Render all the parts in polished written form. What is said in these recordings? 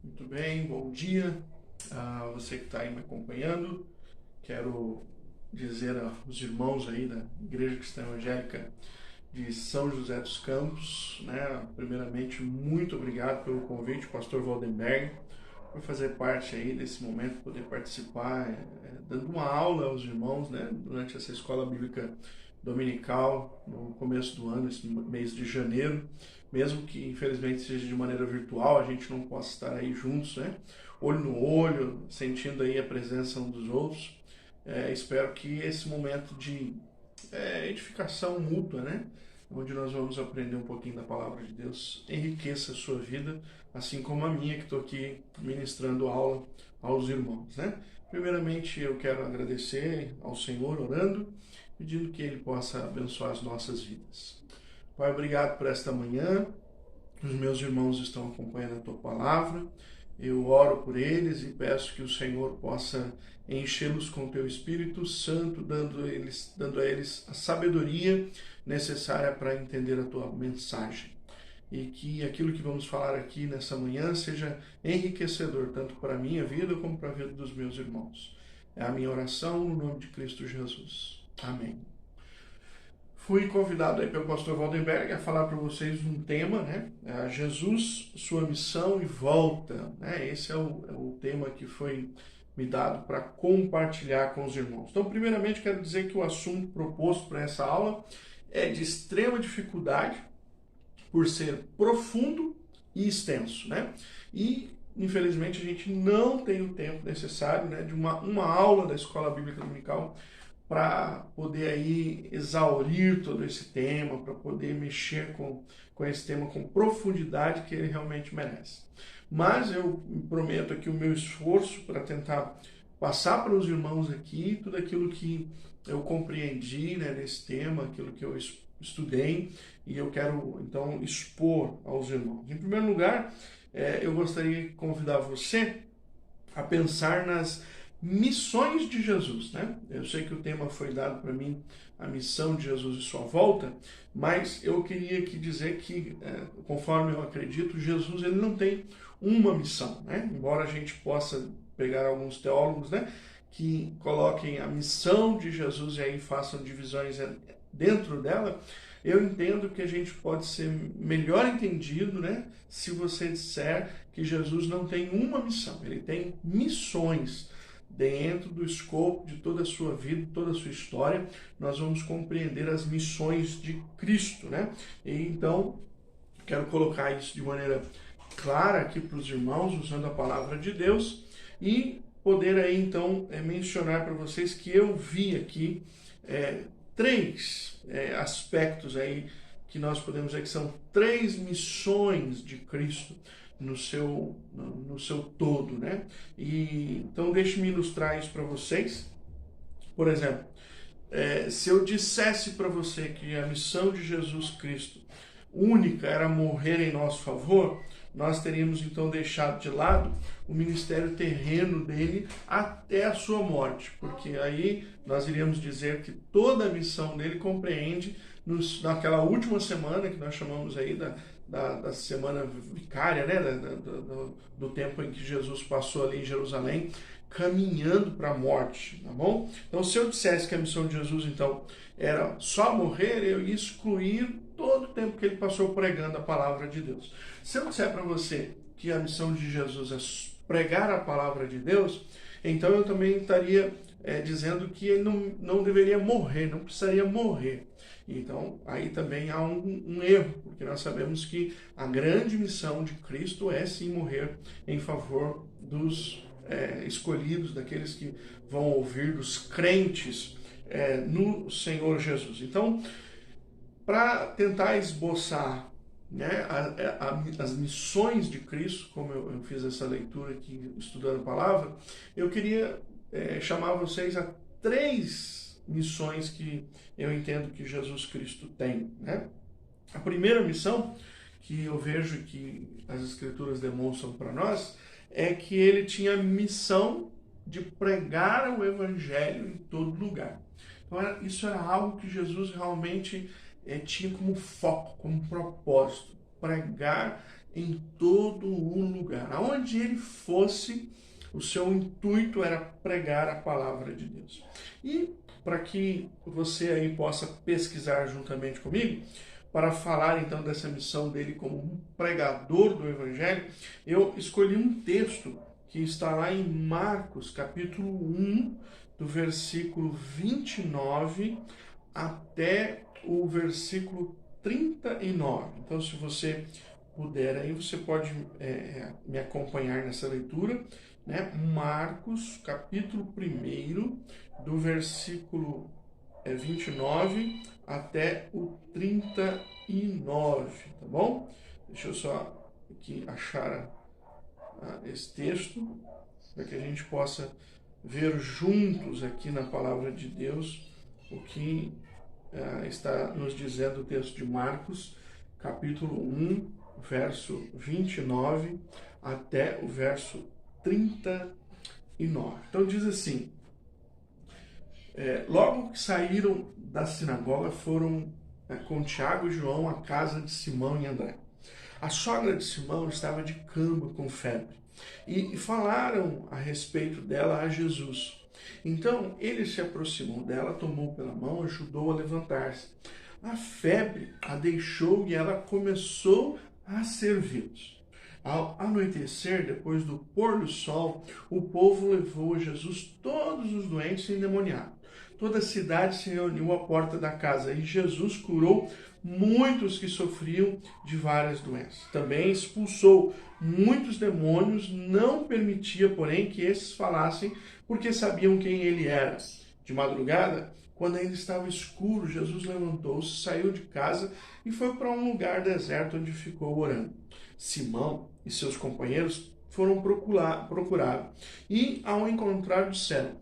Muito bem, bom dia a você que está aí me acompanhando. Quero dizer aos irmãos aí da Igreja Cristã Evangélica de São José dos Campos, né? Primeiramente, muito obrigado pelo convite, Pastor Waldenberg, por fazer parte aí desse momento, poder participar, dando uma aula aos irmãos, né? Durante essa escola bíblica dominical, no começo do ano, esse mês de janeiro, mesmo que infelizmente seja de maneira virtual, a gente não possa estar aí juntos, né? Olho no olho, sentindo aí a presença um dos outros. Espero que esse momento de edificação mútua, né? Onde nós vamos aprender um pouquinho da palavra de Deus, enriqueça a sua vida, assim como a minha, que estou aqui ministrando aula aos irmãos, né? Primeiramente, eu quero agradecer ao Senhor, orando, pedindo que Ele possa abençoar as nossas vidas. Pai, obrigado por esta manhã. Os meus irmãos estão acompanhando a Tua palavra. Eu oro por eles e peço que o Senhor possa enchê-los com o Teu Espírito Santo, dando a eles a sabedoria necessária para entender a Tua mensagem. E que aquilo que vamos falar aqui nessa manhã seja enriquecedor, tanto para a minha vida como para a vida dos meus irmãos. É a minha oração no nome de Cristo Jesus. Amém. Fui convidado aí pelo pastor Waldenberg a falar para vocês um tema, né? Jesus, sua missão e volta, né? Esse é o tema que foi me dado para compartilhar com os irmãos. Então, primeiramente, quero dizer que o assunto proposto para essa aula é de extrema dificuldade, por ser profundo e extenso, né? E, infelizmente, a gente não tem o tempo necessário, né, de uma aula da Escola Bíblica Dominical para poder aí exaurir todo esse tema, para poder mexer com esse tema com profundidade que ele realmente merece. Mas eu prometo aqui o meu esforço para tentar passar para os irmãos aqui tudo aquilo que eu compreendi, né, nesse tema, aquilo que eu estudei, e eu quero então expor aos irmãos. Em primeiro lugar, eu gostaria de convidar você a pensar nas missões de Jesus, né? Eu sei que o tema foi dado para mim, a missão de Jesus e sua volta, mas eu queria aqui dizer que, conforme eu acredito, Jesus ele não tem uma missão, né? Embora a gente possa pegar alguns teólogos, né, que coloquem a missão de Jesus e aí façam divisões dentro dela, eu entendo que a gente pode ser melhor entendido, né, se você disser que Jesus não tem uma missão, ele tem missões. Dentro do escopo de toda a sua vida, toda a sua história, nós vamos compreender as missões de Cristo, né? E então, quero colocar isso de maneira clara aqui para os irmãos, usando a palavra de Deus, e poder aí então mencionar para vocês que eu vi aqui três aspectos aí que nós podemos dizer que são três missões de Cristo no seu todo, né? E então deixe-me ilustrar isso para vocês. Por exemplo, se eu dissesse para você que a missão de Jesus Cristo única era morrer em nosso favor, nós teríamos então deixado de lado o ministério terreno dele até a sua morte, porque aí nós iríamos dizer que toda a missão dele compreende naquela última semana que nós chamamos aí da semana vicária, né? Do tempo em que Jesus passou ali em Jerusalém, caminhando para a morte, tá bom? Então, se eu dissesse que a missão de Jesus, então, era só morrer, eu ia excluir todo o tempo que ele passou pregando a palavra de Deus. Se eu disser para você que a missão de Jesus é pregar a palavra de Deus, então eu também estaria dizendo que ele não deveria morrer, não precisaria morrer. Então, aí também há um erro, porque nós sabemos que a grande missão de Cristo é sim morrer em favor dos escolhidos, daqueles que vão ouvir, dos crentes no Senhor Jesus. Então, para tentar esboçar, né, as missões de Cristo, como eu fiz essa leitura aqui, estudando a palavra, eu queria chamar vocês a três missões que eu entendo que Jesus Cristo tem, né? A primeira missão que eu vejo que as Escrituras demonstram para nós é que ele tinha a missão de pregar o Evangelho em todo lugar. Então, isso era algo que Jesus realmente tinha como foco, como propósito, pregar em todo o lugar. Aonde ele fosse, o seu intuito era pregar a palavra de Deus. E para que você aí possa pesquisar juntamente comigo, para falar então dessa missão dele como um pregador do Evangelho, eu escolhi um texto que está lá em Marcos, capítulo 1, do versículo 29 até o versículo 39. Então, se você puder, aí você pode me acompanhar nessa leitura, né? Marcos, capítulo 1, do versículo 29 até o 39, tá bom? Deixa eu só aqui achar esse texto, para que a gente possa ver juntos aqui na palavra de Deus o que está nos dizendo o texto de Marcos, capítulo 1, verso 29 até o verso 39. Então diz assim: logo que saíram da sinagoga, foram com Tiago e João à casa de Simão e André. A sogra de Simão estava de cama com febre e falaram a respeito dela a Jesus. Então ele se aproximou dela, tomou pela mão, ajudou a levantar-se. A febre a deixou e ela começou a servi-los. Ao anoitecer, depois do pôr do sol, o povo levou a Jesus todos os doentes e endemoniados. Toda a cidade se reuniu à porta da casa e Jesus curou muitos que sofriam de várias doenças. Também expulsou muitos demônios, não permitia, porém, que esses falassem, porque sabiam quem ele era. De madrugada, quando ainda estava escuro, Jesus levantou-se, saiu de casa e foi para um lugar deserto onde ficou orando. Simão e seus companheiros foram procurá-lo e, ao encontrar, disseram: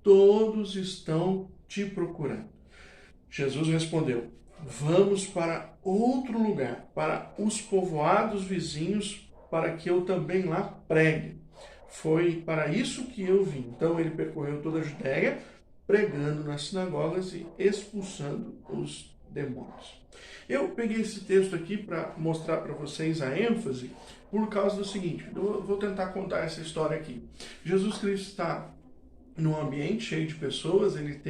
todos estão te procurando. Jesus respondeu: vamos para outro lugar, para os povoados vizinhos, para que eu também lá pregue. Foi para isso que eu vim. Então ele percorreu toda a Judéia, pregando nas sinagogas e expulsando os demônios. Eu peguei esse texto aqui para mostrar para vocês a ênfase por causa do seguinte: eu vou tentar contar essa história aqui. Jesus Cristo está num ambiente cheio de pessoas, ele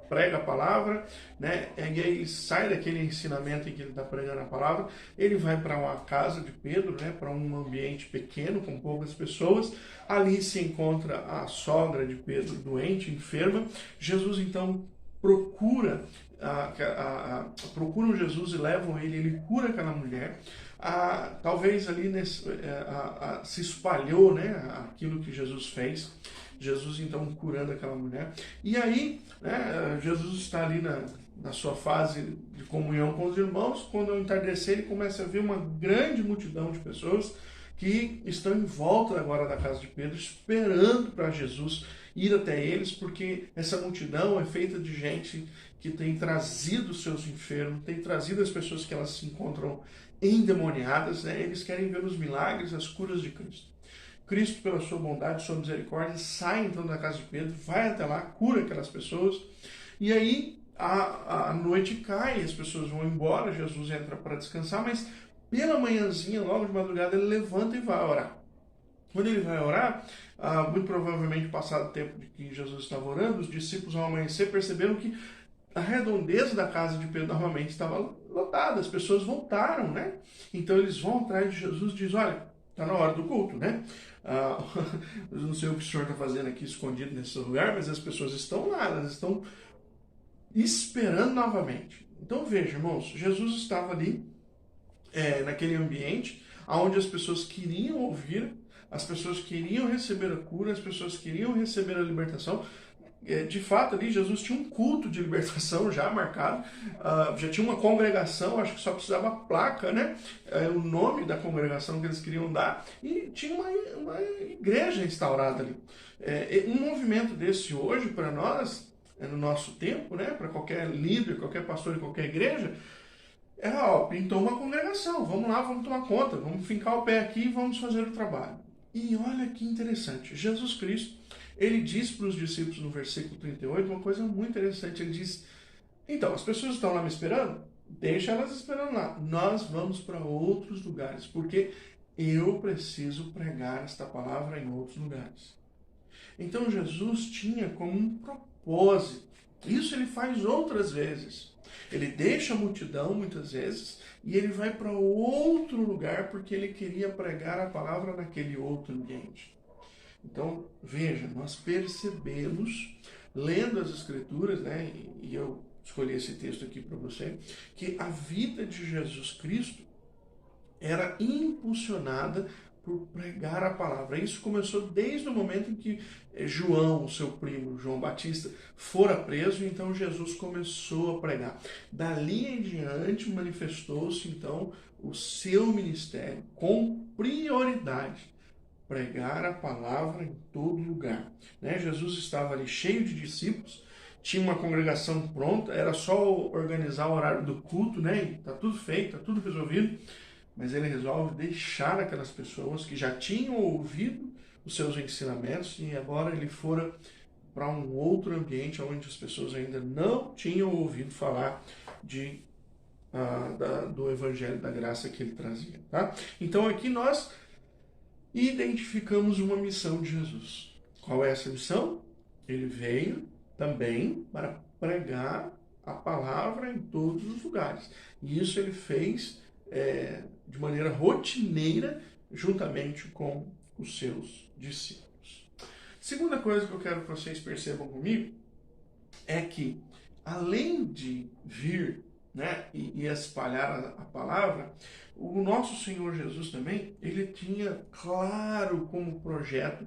prega a palavra, né? E aí ele sai daquele ensinamento em que ele está pregando a palavra, ele vai para uma casa de Pedro, né? Para um ambiente pequeno, com poucas pessoas. Ali se encontra a sogra de Pedro, doente, enferma. Jesus então procuram Jesus e levam ele cura aquela mulher. Talvez ali se espalhou, né, aquilo que Jesus fez. Jesus então curando aquela mulher. E aí, né, Jesus está ali na sua fase de comunhão com os irmãos. Quando entardecer, ele começa a ver uma grande multidão de pessoas que estão em volta agora da casa de Pedro, esperando para Jesus ir até eles, porque essa multidão é feita de gente que tem trazido os seus enfermos, tem trazido as pessoas que elas se encontram endemoniadas, né? Eles querem ver os milagres, as curas de Cristo. Cristo, pela sua bondade, sua misericórdia, sai então da casa de Pedro, vai até lá, cura aquelas pessoas, e aí a noite cai, as pessoas vão embora, Jesus entra para descansar, mas pela manhãzinha, logo de madrugada, ele levanta e vai orar. Quando ele vai orar, muito provavelmente passado o tempo de que Jesus estava orando, os discípulos ao amanhecer perceberam que a redondeza da casa de Pedro novamente estava lotada, as pessoas voltaram, né? Então eles vão atrás de Jesus e dizem: olha, está na hora do culto, né? Eu não sei o que o senhor está fazendo aqui escondido nesse lugar, mas as pessoas estão lá, elas estão esperando novamente. Então veja, irmãos, Jesus estava ali naquele ambiente onde as pessoas queriam ouvir, as pessoas queriam receber a cura, as pessoas queriam receber a libertação. De fato, ali Jesus tinha um culto de libertação já marcado, já tinha uma congregação, acho que só precisava a placa, né? O nome da congregação que eles queriam dar, e tinha uma igreja instaurada ali. Um movimento desse hoje, para nós, no nosso tempo, né? Para qualquer líder, qualquer pastor de qualquer igreja, pintou uma congregação, vamos lá, vamos tomar conta, vamos fincar o pé aqui e vamos fazer o trabalho. E olha que interessante, Jesus Cristo, ele diz para os discípulos no versículo 38 uma coisa muito interessante. Ele diz: então, as pessoas estão lá me esperando? deixa elas esperando lá. Nós vamos para outros lugares, porque eu preciso pregar esta palavra em outros lugares. Então Jesus tinha como um propósito. Isso ele faz outras vezes. Ele deixa a multidão muitas vezes e ele vai para outro lugar porque ele queria pregar a palavra naquele outro ambiente. Então, veja, nós percebemos, lendo as Escrituras, né, e eu escolhi esse texto aqui para você, que a vida de Jesus Cristo era impulsionada por pregar a palavra. Isso começou desde o momento em que João, seu primo, João Batista, fora preso, e então Jesus começou a pregar. Dali em diante manifestou-se então o seu ministério com prioridade. Pregar a palavra em todo lugar. Né? Jesus estava ali cheio de discípulos, tinha uma congregação pronta, era só organizar o horário do culto, né? Está tudo feito, está tudo resolvido. Mas ele resolve deixar aquelas pessoas que já tinham ouvido os seus ensinamentos e agora ele fora para um outro ambiente onde as pessoas ainda não tinham ouvido falar do Evangelho da Graça que ele trazia. Tá? Então aqui nós identificamos uma missão de Jesus. Qual é essa missão? Ele veio também para pregar a palavra em todos os lugares. E isso ele fez de maneira rotineira, juntamente com os seus discípulos. Segunda coisa que eu quero que vocês percebam comigo é que, além de vir, né, e espalhar a palavra, o nosso Senhor Jesus também, ele tinha claro como projeto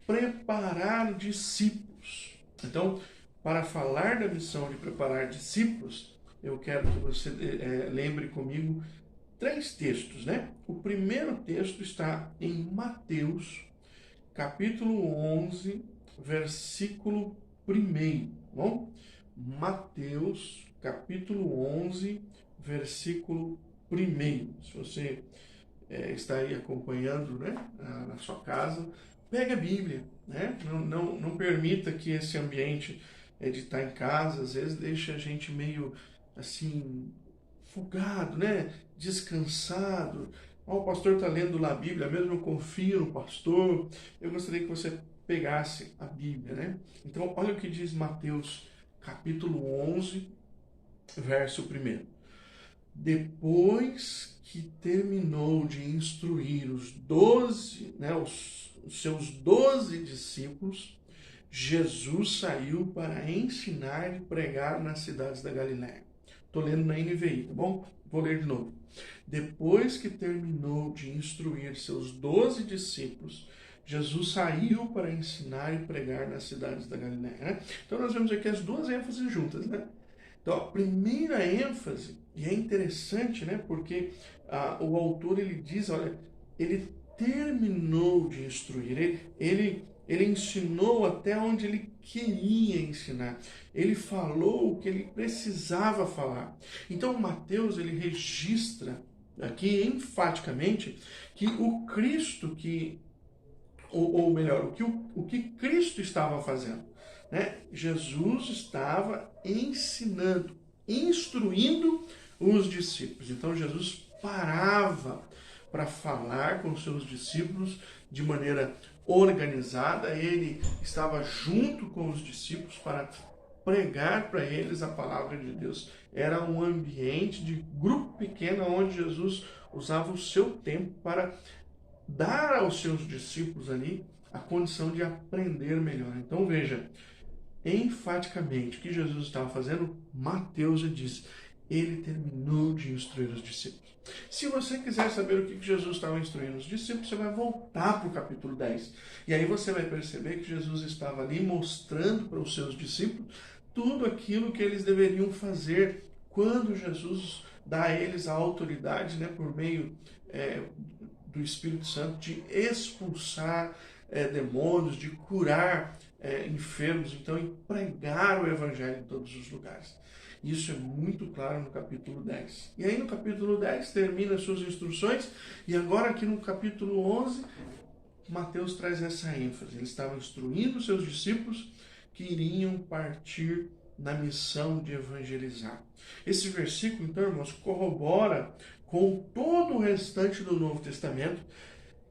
preparar discípulos. Então, para falar da missão de preparar discípulos, eu quero que você lembre comigo 3 textos, né? O primeiro texto está em Mateus, capítulo 11, versículo 1. Bom? Mateus, capítulo 11, versículo 1. Se você está aí acompanhando, né, na sua casa, pega a Bíblia, né? Não permita que esse ambiente de estar em casa, às vezes, deixe a gente meio assim, fugado, né? Descansado. O pastor está lendo lá a Bíblia, mesmo eu confio no pastor. Eu gostaria que você pegasse a Bíblia, né? Então, olha o que diz Mateus, capítulo 11, verso 1. Depois que terminou de instruir os 12, né, os seus 12 discípulos, Jesus saiu para ensinar e pregar nas cidades da Galiléia. Estou lendo na NVI, tá bom? Vou ler de novo. Depois que terminou de instruir seus 12 discípulos, Jesus saiu para ensinar e pregar nas cidades da Galiléia. Né? Então nós vemos aqui as duas ênfases juntas, né? Então a primeira ênfase, e é interessante, né? Porque o autor ele diz, olha, ele terminou de instruir, ele ensinou até onde ele queria ensinar. Ele falou o que ele precisava falar. Então Mateus ele registra aqui enfaticamente que o Cristo ou melhor, o que Cristo estava fazendo, né? Jesus estava ensinando, instruindo os discípulos. Então Jesus parava para falar com os seus discípulos de maneira organizada, ele estava junto com os discípulos para pregar para eles a palavra de Deus. Era um ambiente de grupo pequeno onde Jesus usava o seu tempo para dar aos seus discípulos ali a condição de aprender melhor. Então veja, enfaticamente, o que Jesus estava fazendo, Mateus diz, ele terminou de instruir os discípulos. Se você quiser saber o que Jesus estava instruindo os discípulos, você vai voltar para o capítulo 10. E aí você vai perceber que Jesus estava ali mostrando para os seus discípulos tudo aquilo que eles deveriam fazer quando Jesus dá a eles a autoridade, né, por meio do Espírito Santo, de expulsar demônios, de curar enfermos, então, e pregar o Evangelho em todos os lugares. Isso é muito claro no capítulo 10. E aí no capítulo 10 termina as suas instruções, e agora aqui no capítulo 11, Mateus traz essa ênfase. Ele estava instruindo os seus discípulos que iriam partir na missão de evangelizar. Esse versículo, então, irmãos, corrobora com todo o restante do Novo Testamento,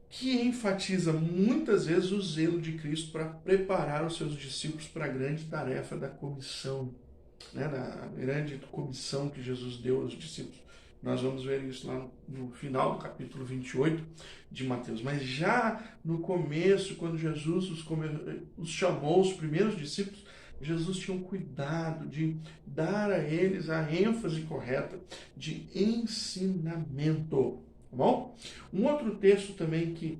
que enfatiza muitas vezes o zelo de Cristo para preparar os seus discípulos para a grande tarefa da comissão, né, da grande comissão que Jesus deu aos discípulos. Nós vamos ver isso lá no final do capítulo 28 de Mateus. Mas já no começo, quando Jesus os chamou, os primeiros discípulos, Jesus tinha um cuidado de dar a eles a ênfase correta de ensinamento. Tá bom? Um outro texto também que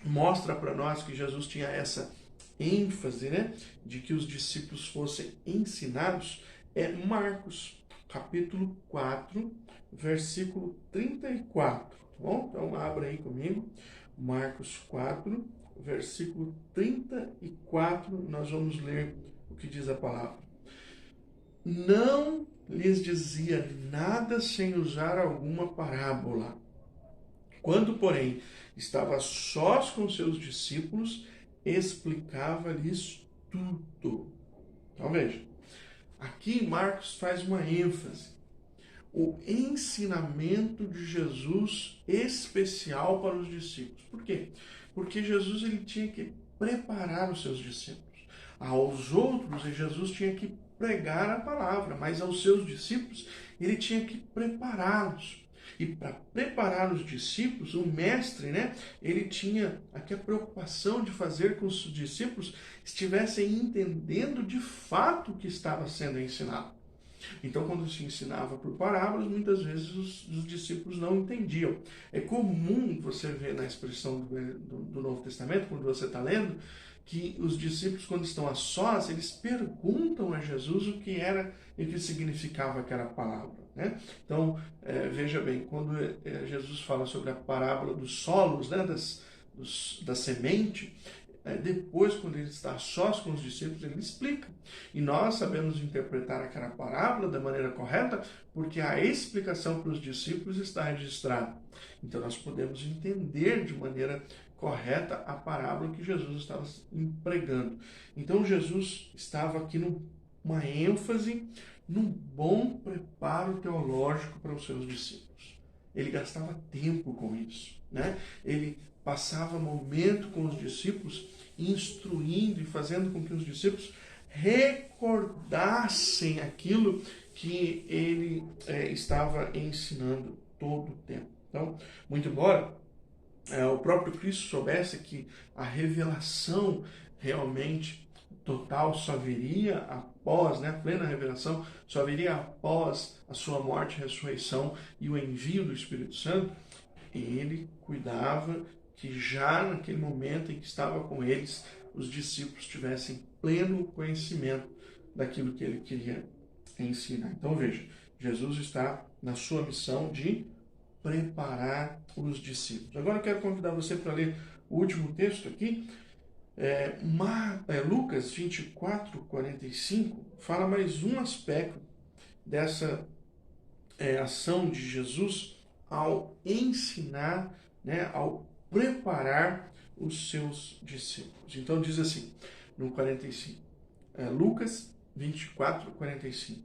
mostra para nós que Jesus tinha essa ênfase, né, de que os discípulos fossem ensinados, é Marcos, capítulo 4, versículo 34. Tá bom? Então abra aí comigo, Marcos 4, versículo 34, nós vamos ler o que diz a palavra. Não lhes dizia nada sem usar alguma parábola. Quando, porém, estava a sós com seus discípulos, explicava-lhes tudo. Então veja, aqui Marcos faz uma ênfase. O ensinamento de Jesus especial para os discípulos. Por quê? Porque Jesus ele tinha que preparar os seus discípulos. Aos outros, Jesus tinha que pregar a palavra, mas aos seus discípulos, ele tinha que prepará-los. E para preparar os discípulos, o mestre, né, ele tinha aqui a preocupação de fazer com que os discípulos estivessem entendendo de fato o que estava sendo ensinado. Então, quando se ensinava por parábolas, muitas vezes os discípulos não entendiam. É comum você ver na expressão do Novo Testamento, quando você está lendo, que os discípulos, quando estão a sós, eles perguntam a Jesus o que era e o que significava aquela palavra. Né? Então, veja bem, quando Jesus fala sobre a parábola dos solos, né, da semente, depois, quando ele está a sós com os discípulos, ele explica. E nós sabemos interpretar aquela parábola da maneira correta, porque a explicação para os discípulos está registrada. Então, nós podemos entender de maneira correta a parábola que Jesus estava pregando. Então, Jesus estava aqui numa ênfase, num bom preparo teológico para os seus discípulos. Ele gastava tempo com isso, né? Ele passava momento com os discípulos, instruindo e fazendo com que os discípulos recordassem aquilo que ele estava ensinando todo o tempo. Então, muito embora o próprio Cristo soubesse que a revelação realmente total só viria após, né, a plena revelação, só viria após a sua morte, ressurreição e o envio do Espírito Santo, ele cuidava que já naquele momento em que estava com eles, os discípulos tivessem pleno conhecimento daquilo que ele queria ensinar. Então veja, Jesus está na sua missão de preparar os discípulos. Agora eu quero convidar você para ler o último texto aqui. Lucas 24, 45 fala mais um aspecto dessa ação de Jesus ao ensinar, né, ao preparar os seus discípulos. Então diz assim, no 45, Lucas 24, 45.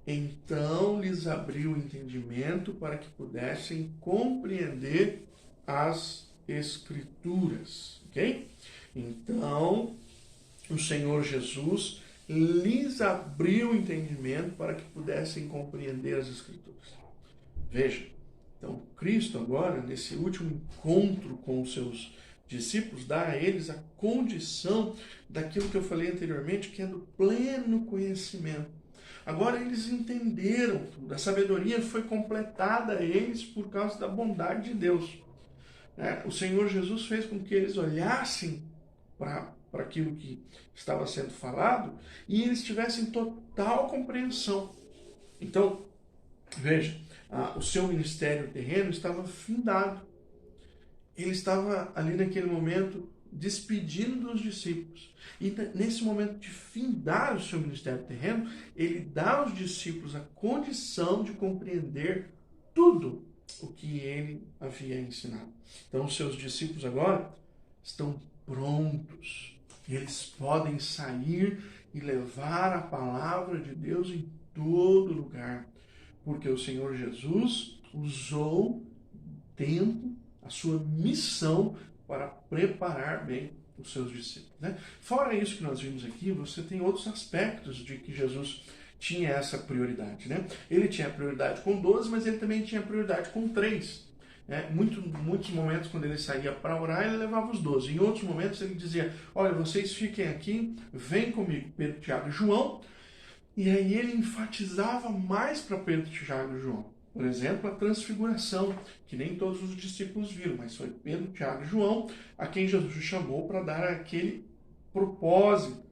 Então lhes abriu o entendimento para que pudessem compreender as Escrituras. Ok? Então, o Senhor Jesus lhes abriu o entendimento para que pudessem compreender as Escrituras. Veja, então Cristo agora, nesse último encontro com os seus discípulos, dá a eles a condição daquilo que eu falei anteriormente, que é do pleno conhecimento. Agora eles entenderam tudo, a sabedoria foi completada a eles por causa da bondade de Deus. O Senhor Jesus fez com que eles olhassem para aquilo que estava sendo falado e eles tivessem total compreensão. Então, veja, o seu ministério terreno estava findado. Ele estava ali naquele momento despedindo dos discípulos. E nesse momento de findar o seu ministério terreno, ele dá aos discípulos a condição de compreender tudo o que ele havia ensinado. Então, os seus discípulos agora estão prontos. Eles podem sair e levar a palavra de Deus em todo lugar, porque o Senhor Jesus usou o tempo, a sua missão, para preparar bem os seus discípulos, né? Fora isso que nós vimos aqui, você tem outros aspectos de que Jesus tinha essa prioridade, né? Ele tinha prioridade com 12, mas ele também tinha prioridade com 3. Muitos momentos, quando ele saía para orar, ele levava os 12. Em outros momentos, ele dizia: olha, vocês fiquem aqui, vem comigo, Pedro, Tiago e João. E aí ele enfatizava mais para Pedro, Tiago e João. Por exemplo, a transfiguração, que nem todos os discípulos viram, mas foi Pedro, Tiago e João a quem Jesus chamou para dar aquele propósito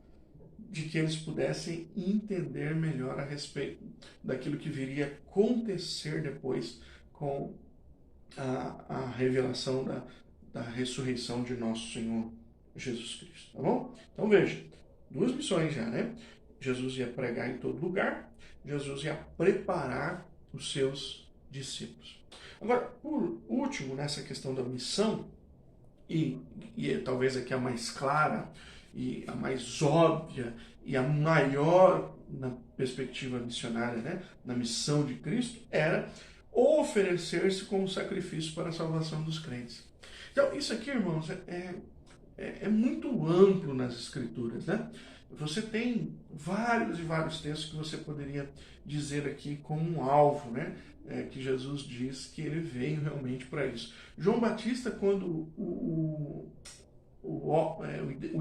de que eles pudessem entender melhor a respeito daquilo que viria a acontecer depois com a revelação da ressurreição de nosso Senhor Jesus Cristo. Tá bom? Então veja, 2 missões já, né? Jesus ia pregar em todo lugar, Jesus ia preparar os seus discípulos. Agora, por último, nessa questão da missão, e talvez aqui a mais clara, e a mais óbvia, e a maior na perspectiva missionária, né, na missão de Cristo, era oferecer-se como sacrifício para a salvação dos crentes. Então, isso aqui, irmãos, é muito amplo nas Escrituras, né? Você tem vários e vários textos que você poderia dizer aqui como um alvo, né? Que Jesus diz que ele veio realmente para isso. João Batista, quando o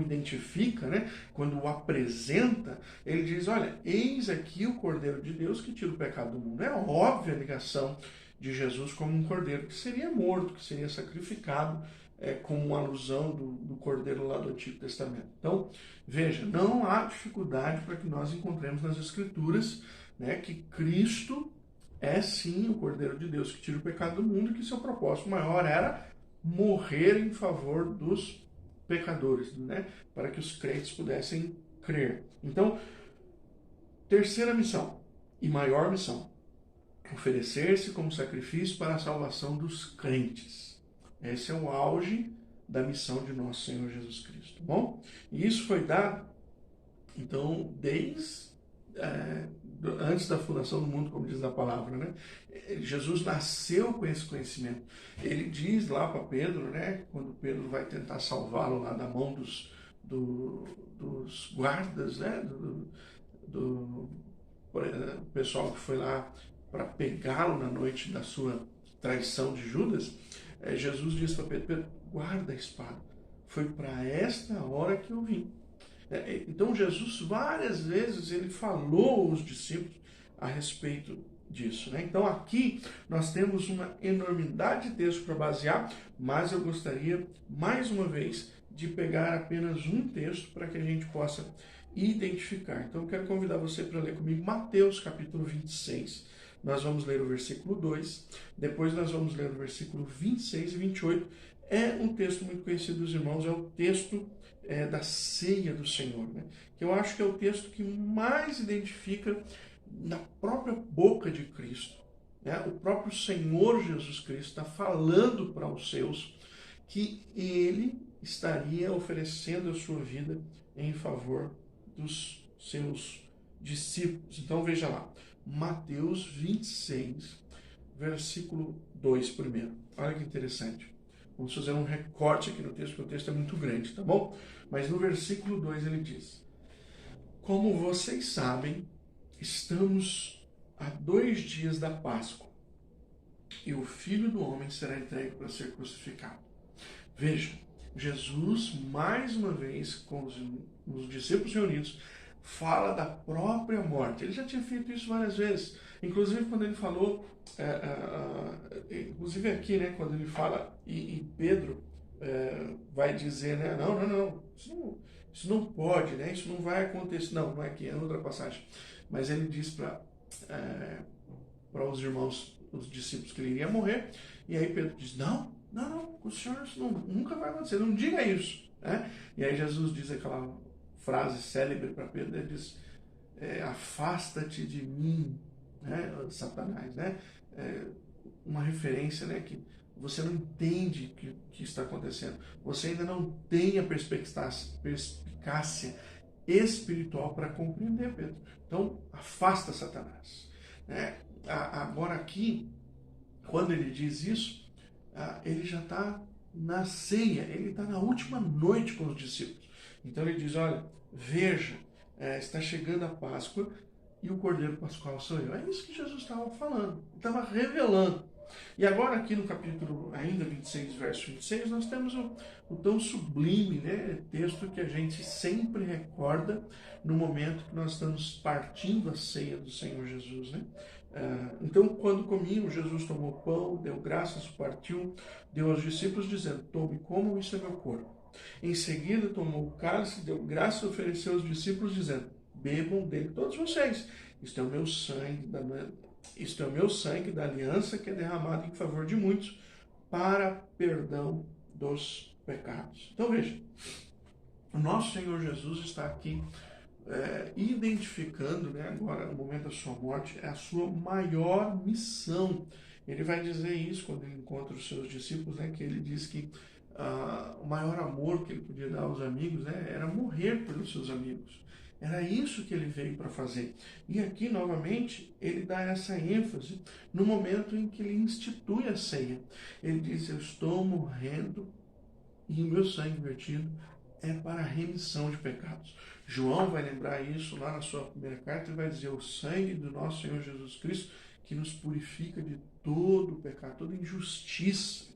identifica, né? Quando o apresenta, ele diz: olha, eis aqui o Cordeiro de Deus que tira o pecado do mundo. É óbvia a ligação de Jesus como um cordeiro que seria morto, que seria sacrificado, como uma alusão do cordeiro lá do Antigo Testamento. Então, veja, não há dificuldade para que nós encontremos nas Escrituras, né, que Cristo é sim o Cordeiro de Deus que tira o pecado do mundo e que seu propósito maior era morrer em favor dos pecadores, né, para que os crentes pudessem crer. Então, terceira missão e maior missão: oferecer-se como sacrifício para a salvação dos crentes. Esse é o auge da missão de nosso Senhor Jesus Cristo, tá bom? E isso foi dado, então, desde antes da fundação do mundo, como diz na palavra, né? Jesus nasceu com esse conhecimento. Ele diz lá para Pedro, né? Quando Pedro vai tentar salvá-lo lá da mão dos guardas, né? Do pessoal que foi lá para pegá-lo na noite da sua traição de Judas. Jesus disse para Pedro: Pedro, guarda a espada. Foi para esta hora que eu vim. Então Jesus várias vezes ele falou aos discípulos a respeito disso, né? Então aqui nós temos uma enormidade de texto para basear, mas eu gostaria mais uma vez de pegar apenas um texto para que a gente possa identificar. Então eu quero convidar você para ler comigo Mateus capítulo 26. Nós vamos ler o versículo 2, depois nós vamos ler o versículo 26 e 28. É um texto muito conhecido dos irmãos, é o texto da ceia do Senhor, né? Que eu acho que é o texto que mais identifica na própria boca de Cristo, né? O próprio Senhor Jesus Cristo está falando para os seus que ele estaria oferecendo a sua vida em favor dos seus discípulos. Então veja lá, Mateus 26, versículo 2 primeiro. Olha que interessante. Vamos fazer um recorte aqui no texto, porque o texto é muito grande, tá bom? Mas no versículo 2 ele diz: como vocês sabem, estamos a 2 dias da Páscoa, e o Filho do Homem será entregue para ser crucificado. Veja, Jesus, mais uma vez, com os discípulos reunidos, fala da própria morte. Ele já tinha feito isso várias vezes. Inclusive, quando ele falou, inclusive aqui, né, quando ele fala, e Pedro vai dizer, né, não, isso não pode, né, isso não vai acontecer. Não é aqui, é outra passagem. Mas ele diz para os irmãos, os discípulos, que ele iria morrer. E aí Pedro diz: não, o Senhor, isso nunca vai acontecer, não diga isso, né? E aí Jesus diz aquela frase célebre para Pedro, ele diz: afasta-te de mim, né, Satanás, né? Uma referência, né, que você não entende o que está acontecendo, você ainda não tem a perspicácia espiritual para compreender, Pedro. Então, afasta Satanás. Agora aqui, quando ele diz isso, ele já está na ceia, ele está na última noite com os discípulos. Então ele diz, olha, veja, está chegando a Páscoa e o Cordeiro Pascual sou eu. É isso que Jesus estava falando, estava revelando. E agora aqui no capítulo ainda 26, verso 26, nós temos o tão sublime, né, texto que a gente sempre recorda no momento que nós estamos partindo a ceia do Senhor Jesus, né? Então, quando comiam, Jesus tomou pão, deu graças, partiu, deu aos discípulos, dizendo, tome, comam, isso é meu corpo. Em seguida, tomou o cálice, deu graças e ofereceu aos discípulos, dizendo, bebam dele todos vocês. Isto é o meu sangue da aliança que é derramado em favor de muitos para perdão dos pecados. Então, veja, o nosso Senhor Jesus está aqui identificando, né, agora no momento da sua morte, a sua maior missão. Ele vai dizer isso quando ele encontra os seus discípulos, né, que ele diz que o maior amor que ele podia dar aos amigos, né, era morrer pelos seus amigos. Era isso que ele veio para fazer. E aqui, novamente, ele dá essa ênfase no momento em que ele institui a ceia. Ele diz, eu estou morrendo e o meu sangue vertido é para a remissão de pecados. João vai lembrar isso lá na sua primeira carta e vai dizer, o sangue do nosso Senhor Jesus Cristo que nos purifica de todo o pecado, toda injustiça.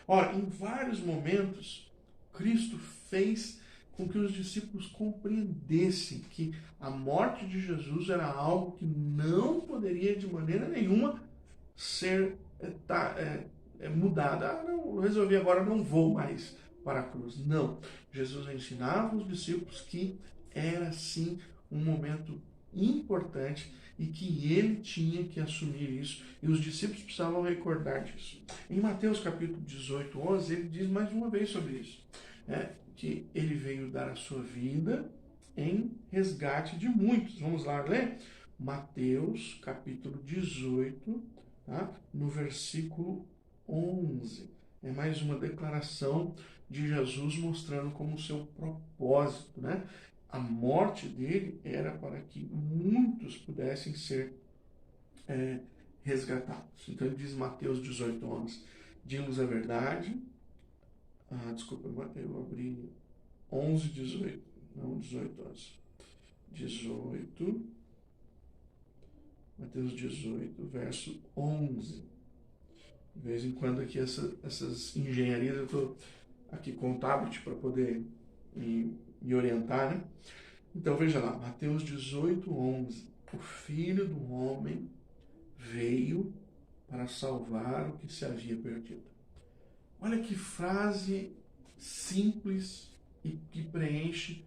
Ora, em vários momentos, Cristo fez com que os discípulos compreendessem que a morte de Jesus era algo que não poderia de maneira nenhuma ser mudada. Não, eu resolvi agora, não vou mais para a cruz. Não. Jesus ensinava os discípulos que era sim um momento importante e que ele tinha que assumir isso, e os discípulos precisavam recordar disso. Em Mateus capítulo 18, 11, ele diz mais uma vez sobre isso, que ele veio dar a sua vida em resgate de muitos. Vamos lá ler? Mateus capítulo 18, tá? No versículo 11. É mais uma declaração de Jesus mostrando como o seu propósito, né? A morte dele era para que muitos pudessem ser resgatados. Então ele diz Mateus 18, 11, digo-vos a verdade. Desculpa, eu abri 11, 18, não 18, 11. 18, Mateus 18, verso 11. De vez em quando aqui essas engenharias, eu estou aqui com o tablet para poder me orientar, né? Então veja lá, Mateus 18, 11. O Filho do Homem veio para salvar o que se havia perdido. Olha que frase simples e que preenche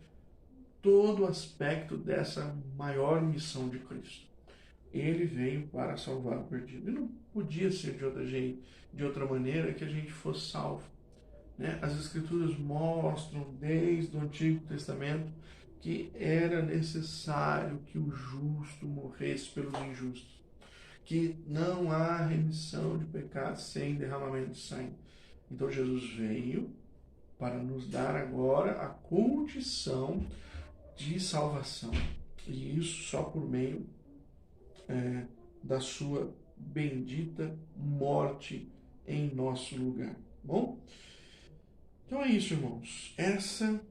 todo o aspecto dessa maior missão de Cristo. Ele veio para salvar o perdido. E não podia ser de outra maneira que a gente fosse salvo, né? As Escrituras mostram desde o Antigo Testamento que era necessário que o justo morresse pelos injustos, que não há remissão de pecados sem derramamento de sangue. Então Jesus veio para nos dar agora a condição de salvação, e isso só por meio da sua bendita morte em nosso lugar. Bom? Então é isso, irmãos. Essa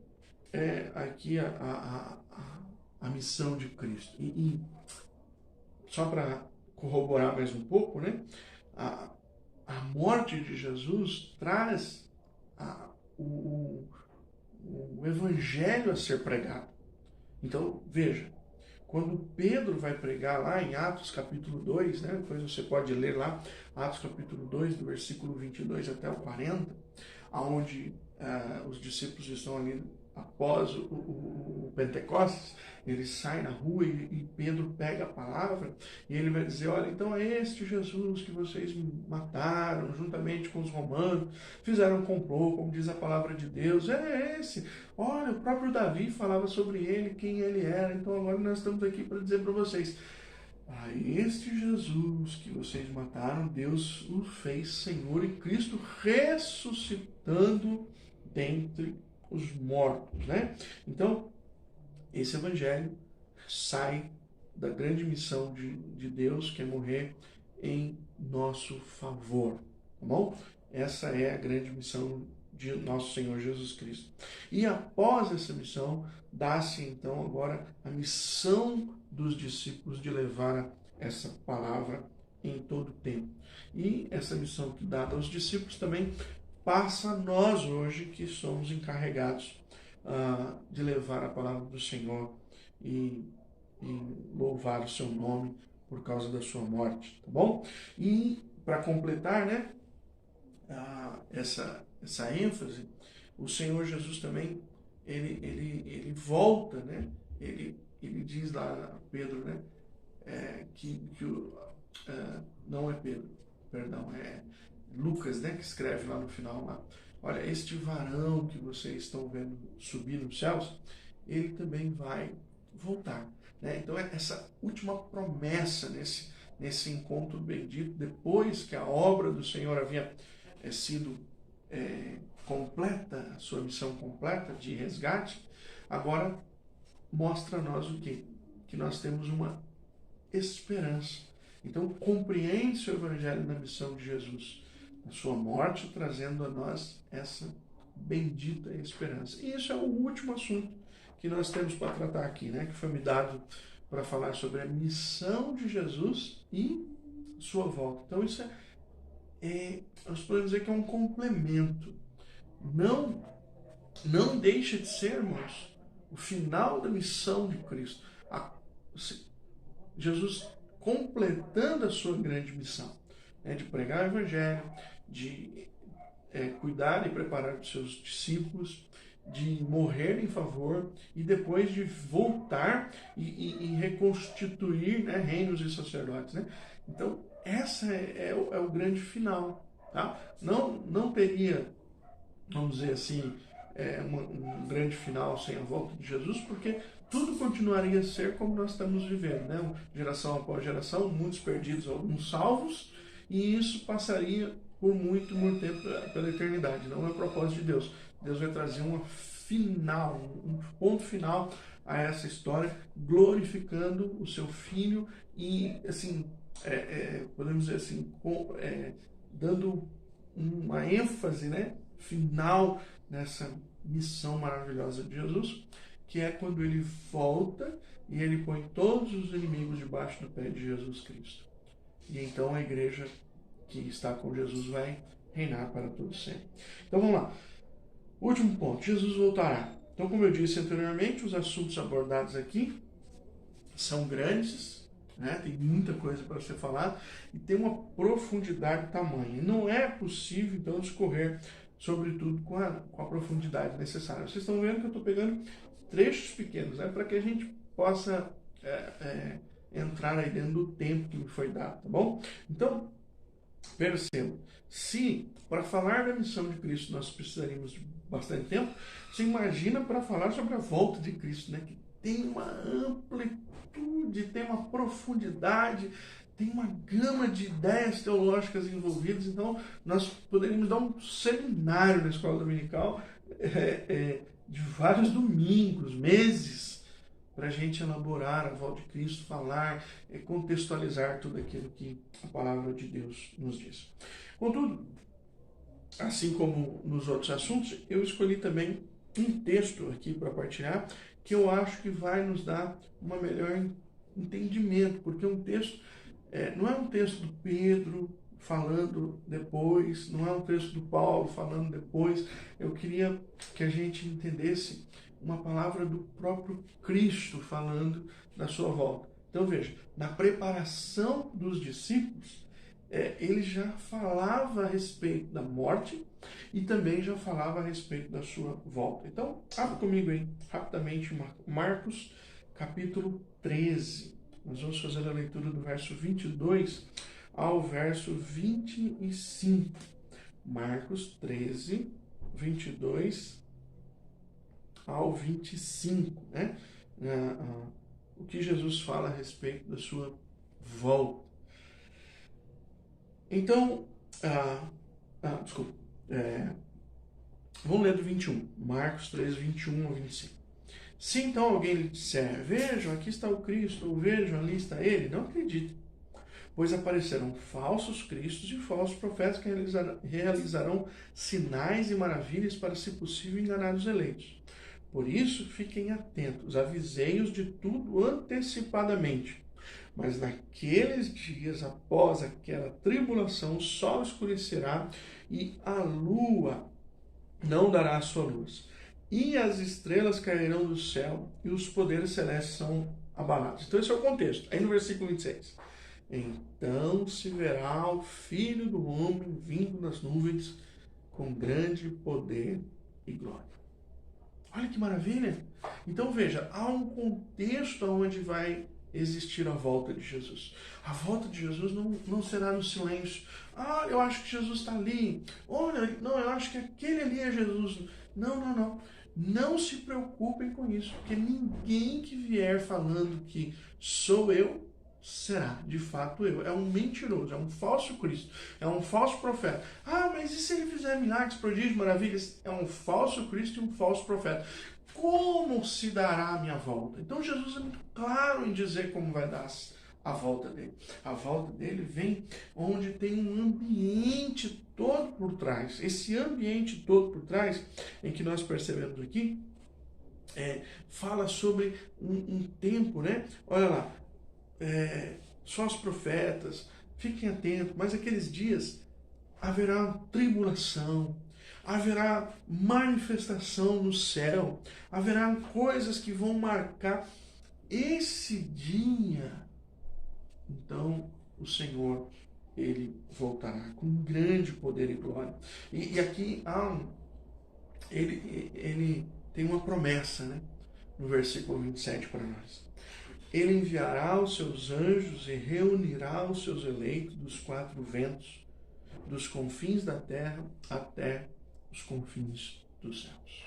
é aqui a missão de Cristo. E só para corroborar mais um pouco, né? A morte de Jesus traz o evangelho a ser pregado. Então, veja, quando Pedro vai pregar lá em Atos capítulo 2, né? Depois você pode ler lá, Atos capítulo 2, do versículo 22 até o 40, onde os discípulos estão ali após o Pentecostes, ele sai na rua e Pedro pega a palavra e ele vai dizer, olha, então é este Jesus que vocês mataram juntamente com os romanos, fizeram um complô, como diz a palavra de Deus, é esse. Olha, o próprio Davi falava sobre ele, quem ele era, então agora nós estamos aqui para dizer para vocês, este Jesus que vocês mataram, Deus o fez Senhor e Cristo ressuscitando dentre os mortos, né? Então, esse evangelho sai da grande missão de Deus, que é morrer em nosso favor, tá bom? Essa é a grande missão de nosso Senhor Jesus Cristo. E após essa missão, dá-se então agora a missão dos discípulos de levar essa palavra em todo o tempo. E essa missão que dada aos discípulos também passa a nós hoje, que somos encarregados de levar a palavra do Senhor e louvar o seu nome por causa da sua morte, tá bom? E para completar, né, essa ênfase, o Senhor Jesus também, ele volta, né, ele diz lá a Pedro, né, não é Pedro, perdão, é Lucas, né, que escreve lá no final, lá, olha, este varão que vocês estão vendo subir nos céus, ele também vai voltar, né? Então essa última promessa nesse encontro bendito, depois que a obra do Senhor havia sido completa, a sua missão completa de resgate, agora mostra a nós o quê? Que nós temos uma esperança. Então compreende-se o Evangelho da missão de Jesus, a sua morte, trazendo a nós essa bendita esperança. E isso é o último assunto que nós temos para tratar aqui, né? Que foi me dado para falar sobre a missão de Jesus e sua volta. Então isso nós podemos dizer que é um complemento. Não deixa de ser, irmãos, o final da missão de Cristo. Jesus completando a sua grande missão, né, de pregar o Evangelho, de cuidar e preparar os seus discípulos, de morrer em favor e depois de voltar e reconstituir, né, reinos e sacerdotes, né? Então, essa é o grande final, tá? Não teria, vamos dizer assim, um grande final sem a volta de Jesus, porque tudo continuaria a ser como nós estamos vivendo, né? Geração após geração, muitos perdidos, alguns salvos, e isso passaria por muito tempo pela eternidade. Não é o propósito de Deus. Deus vai trazer um ponto final a essa história, glorificando o seu Filho e, assim, podemos dizer assim, dando uma ênfase, né, final nessa missão maravilhosa de Jesus, que é quando ele volta e ele põe todos os inimigos debaixo do pé de Jesus Cristo. E então a igreja que está com Jesus vai reinar para todo sempre. Então vamos lá. Último ponto, Jesus voltará. Então, como eu disse anteriormente, os assuntos abordados aqui são grandes, né? Tem muita coisa para ser falada e tem uma profundidade tamanha. Não é possível, então, discorrer sobre tudo com a profundidade necessária. Vocês estão vendo que eu estou pegando trechos pequenos, né? Para que a gente possa entrar aí dentro do tempo que me foi dado, tá bom? Então, perceba, se para falar da missão de Cristo nós precisaríamos de bastante tempo, você imagina para falar sobre a volta de Cristo, né? Que tem uma amplitude, tem uma profundidade, tem uma gama de ideias teológicas envolvidas. Então nós poderíamos dar um seminário na escola dominical de vários domingos, meses, para a gente elaborar a volta de Cristo, falar, contextualizar tudo aquilo que a palavra de Deus nos diz. Contudo, assim como nos outros assuntos, eu escolhi também um texto aqui para partilhar que eu acho que vai nos dar um melhor entendimento, porque um texto não é um texto do Pedro falando depois, não é um texto do Paulo falando depois. Eu queria que a gente entendesse uma palavra do próprio Cristo falando da sua volta. Então veja, na preparação dos discípulos, ele já falava a respeito da morte e também já falava a respeito da sua volta. Então, abra comigo aí, rapidamente, Marcos, capítulo 13. Nós vamos fazer a leitura do verso 22 ao verso 25. Marcos 13, 22 ao 25, né? O que Jesus fala a respeito da sua volta. Então, vamos ler do 21. Marcos 13, 21 ao 25. Se então alguém lhe disser, vejam, aqui está o Cristo, ou vejam, ali está ele, não acredite, pois aparecerão falsos cristos e falsos profetas que realizarão sinais e maravilhas para, se possível, enganar os eleitos. Por isso, fiquem atentos, avisei-os de tudo antecipadamente. Mas naqueles dias, após aquela tribulação, o sol escurecerá e a lua não dará a sua luz. E as estrelas cairão do céu e os poderes celestes são abalados. Então esse é o contexto. Aí no versículo 26. Então se verá o Filho do Homem vindo nas nuvens com grande poder e glória. Olha que maravilha! Então veja, há um contexto onde vai existir a volta de Jesus. A volta de Jesus não será no silêncio. Ah, eu acho que Jesus está ali. Olha, não, eu acho que aquele ali é Jesus. Não. Não se preocupem com isso, porque ninguém que vier falando que sou eu, será de fato eu. É um mentiroso, é um falso Cristo, é um falso profeta. Ah, mas e se ele fizer milagres, prodígios, maravilhas? É um falso Cristo e um falso profeta. Como se dará a minha volta? Então Jesus é muito claro em dizer como vai dar a volta dele. A volta dele vem onde tem um ambiente todo por trás. Esse ambiente todo por trás, em que nós percebemos aqui, fala sobre um tempo, né? Olha lá, só os profetas, fiquem atentos, mas aqueles dias haverá tribulação, haverá manifestação no céu, haverá coisas que vão marcar esse dia. Então, o Senhor, ele voltará com grande poder e glória. E aqui ele tem uma promessa, né? No versículo 27 para nós. Ele enviará os seus anjos e reunirá os seus eleitos dos quatro ventos, dos confins da terra até os confins dos céus.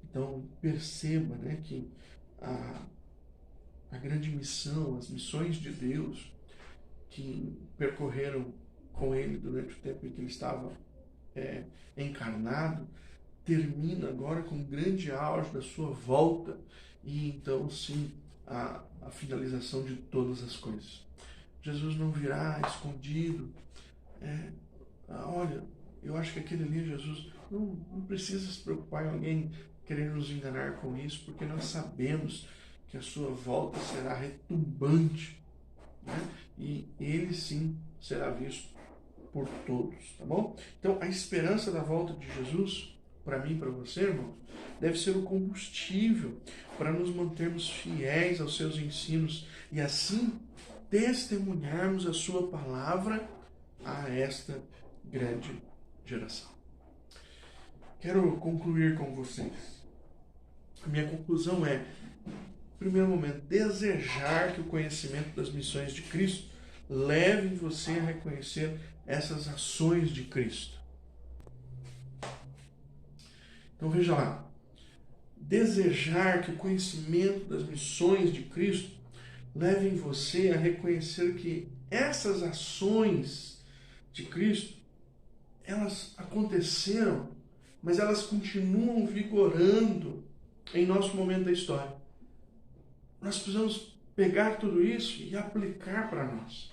Então, perceba, né, que a grande missão, as missões de Deus que percorreram com ele durante o tempo em que ele estava encarnado, termina agora com o grande auge da sua volta e então sim a finalização de todas as coisas. Jesus não virá escondido. Olha, eu acho que aquele ali é Jesus. Não precisa se preocupar em alguém querer nos enganar com isso, porque nós sabemos que a sua volta será retumbante, né? E ele sim será visto por todos, tá bom? Então a esperança da volta de Jesus, para mim e para você, irmãos, deve ser o combustível para nos mantermos fiéis aos seus ensinos e assim testemunharmos a sua palavra a esta grande geração. Quero concluir com vocês. A minha conclusão é, em primeiro momento, desejar que o conhecimento das missões de Cristo leve você a reconhecer essas ações de Cristo. Então veja lá, desejar que o conhecimento das missões de Cristo leve você a reconhecer que essas ações de Cristo, elas aconteceram, mas elas continuam vigorando em nosso momento da história. Nós precisamos pegar tudo isso e aplicar para nós.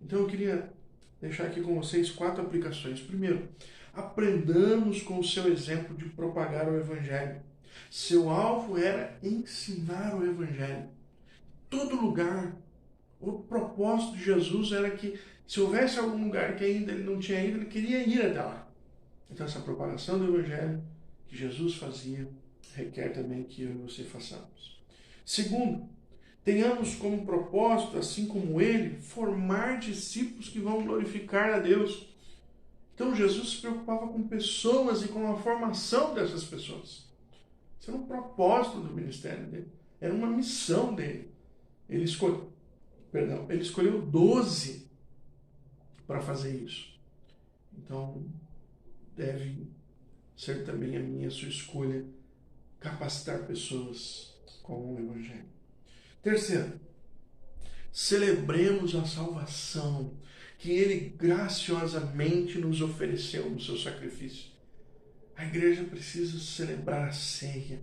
Então eu queria deixar aqui com vocês 4 aplicações. Primeiro, aprendamos com o seu exemplo de propagar o Evangelho. Seu alvo era ensinar o Evangelho. Todo lugar. O propósito de Jesus era que, se houvesse algum lugar que ainda ele não tinha ido, ele queria ir até lá. Então essa propagação do Evangelho que Jesus fazia requer também que eu e você façamos. Segundo, tenhamos como propósito, assim como ele, formar discípulos que vão glorificar a Deus. Então Jesus se preocupava com pessoas e com a formação dessas pessoas. Isso era um propósito do ministério dele. Era uma missão dele. Ele escolheu 12 para fazer isso. Então, deve ser também a minha e a sua escolha capacitar pessoas com o Evangelho. Terceiro, celebremos a salvação que Ele graciosamente nos ofereceu no seu sacrifício. A igreja precisa celebrar a ceia.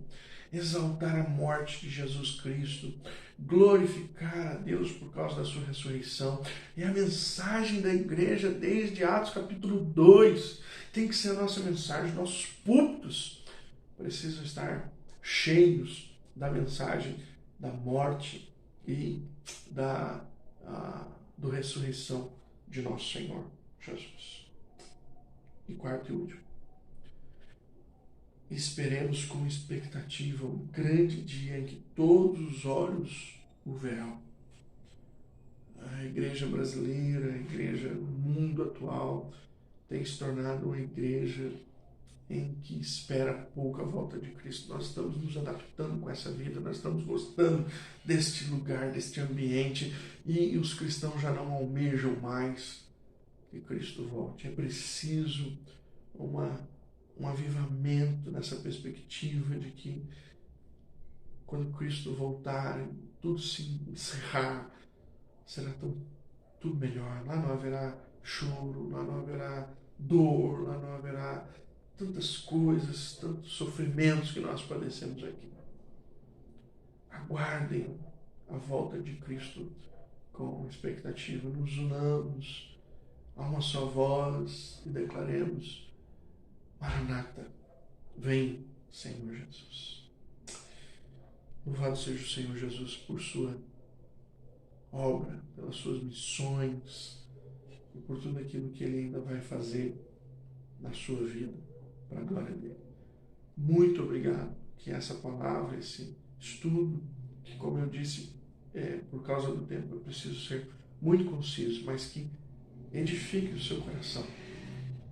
exaltar a morte de Jesus Cristo, glorificar a Deus por causa da sua ressurreição. E a mensagem da igreja desde Atos capítulo 2 tem que ser a nossa mensagem. Nossos púlpitos precisam estar cheios da mensagem da morte e da ressurreição de nosso Senhor Jesus. E quarto e último, esperemos com expectativa o grande dia em que todos os olhos o verão. A igreja brasileira, a igreja no mundo atual, tem se tornado uma igreja em que espera pouco a volta de Cristo. Nós estamos nos adaptando com essa vida, nós estamos gostando deste lugar, deste ambiente, e os cristãos já não almejam mais que Cristo volte. É preciso um avivamento nessa perspectiva de que quando Cristo voltar, tudo se encerrar, será tudo melhor. Lá não haverá choro, lá não haverá dor, lá não haverá tantas coisas, tantos sofrimentos que nós padecemos aqui. Aguardem a volta de Cristo com expectativa. Nos unamos a uma só voz e declaremos: Maranata, vem, Senhor Jesus. Louvado seja o Senhor Jesus por sua obra, pelas suas missões e por tudo aquilo que Ele ainda vai fazer na sua vida, para a glória dele. Muito obrigado que essa palavra, esse estudo, que, como eu disse, por causa do tempo, eu preciso ser muito conciso, mas que edifique o seu coração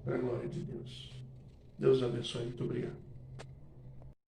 para a glória de Deus. Deus abençoe. Muito obrigado.